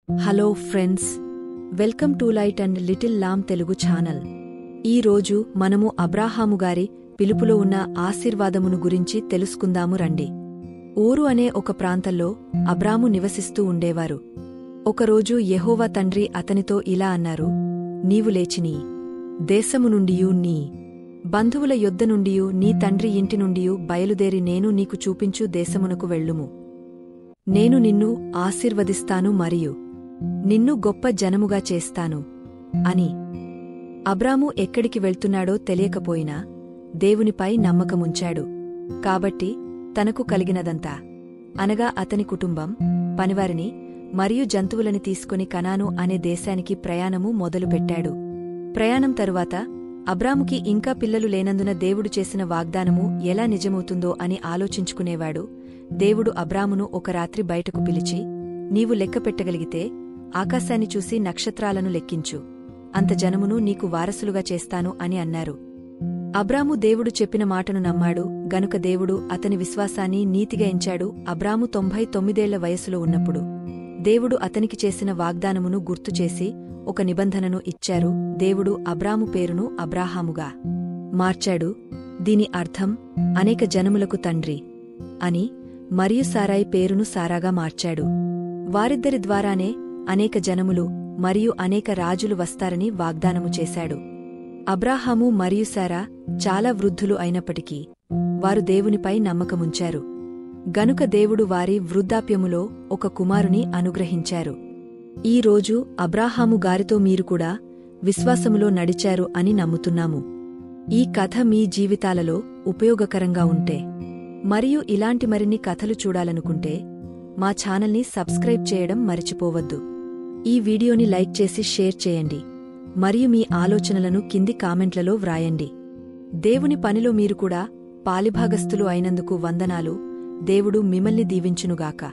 Hello friends, welcome to light and little lamb Telugu channel. ఈ రోజు మనము అబ్రాహాము గారి పిలుపులో ఉన్న ఆశీర్వాదమును గురించి తెలుసుకుందాము రండి. ఊరు అనే ఒక ప్రాంతంలో అబ్రాము నివసిస్తూ ఉండేవారు. ఒకరోజు యెహోవా తండ్రి అతనితో ఇలా అన్నారు, నీవు లేచి నీ దేశము నుండియూ నీ బంధువుల యొద్ద నుండియూ నీ తండ్రి ఇంటి నుండియూ బయలుదేరి నేను నీకు చూపించు దేశమునకు వెళ్ళుము. నేను నిన్ను ఆశీర్వదిస్తాను మరియు నిన్ను గొప్ప జనముగా చేస్తాను అని. అబ్రాము ఎక్కడికి వెళ్తున్నాడో తెలియకపోయినా దేవునిపై నమ్మకముంచాడు. కాబట్టి తనకు కలిగినదంతా, అనగా అతని కుటుంబం, పనివారిని మరియు జంతువులని తీసుకుని కనాను అనే దేశానికి ప్రయాణము మొదలుపెట్టాడు. ప్రయాణం తరువాత అబ్రాముకి ఇంకా పిల్లలు లేనందున దేవుడు చేసిన వాగ్దానము ఎలా నిజమవుతుందో అని ఆలోచించుకునేవాడు. దేవుడు అబ్రామును ఒక రాత్రి బయటకు పిలిచి, నీవు లెక్కపెట్టగలిగితే ఆకాశాన్ని చూసి నక్షత్రాలను లెక్కించు, అంత జనమును నీకు వారసులుగా చేస్తాను అని అన్నారు. అబ్రాము దేవుడు చెప్పిన మాటను నమ్మాడు గనుక దేవుడు అతని విశ్వాసాన్ని నీతిగా ఎంచాడు. అబ్రాము 99 వయసులో ఉన్నప్పుడు దేవుడు అతనికి చేసిన వాగ్దానమును గుర్తుచేసి ఒక నిబంధనను ఇచ్చారు. దేవుడు అబ్రాము పేరును అబ్రాహాముగా మార్చాడు. దీని అర్థం అనేక జనములకు తండ్రి అని. మరియు సారాయి పేరును సారాగా మార్చాడు. వారిద్దరి ద్వారానే అనేక జనములు మరియు అనేక రాజులు వస్తారని వాగ్దానము చేశాడు. అబ్రాహాము మరియు సారా చాలా వృద్ధులు అయినప్పటికీ వారు దేవునిపై నమ్మకముంచారు గనుక దేవుడు వారి వృద్ధాప్యములో ఒక కుమారుని అనుగ్రహించారు. ఈ రోజు అబ్రాహాము గారితో మీరు కూడా విశ్వాసములో నడిచారు అని నమ్ముతున్నాము. ఈ కథ మీ జీవితాలలో ఉపయోగకరంగా ఉంటే మరియు ఇలాంటి మరిన్ని కథలు చూడాలనుకుంటే మా ఛానల్ని సబ్స్క్రైబ్ చేయడం మరిచిపోవద్దు. ఈ వీడియోని లైక్ చేసి షేర్ చేయండి మరియు మీ ఆలోచనలను కింది కామెంట్లలో వ్రాయండి. దేవుని పనిలో మీరు కూడా పాలిభాగస్థులు అయినందుకు వందనాలు. దేవుడు మిమ్మల్ని దీవించునుగాక.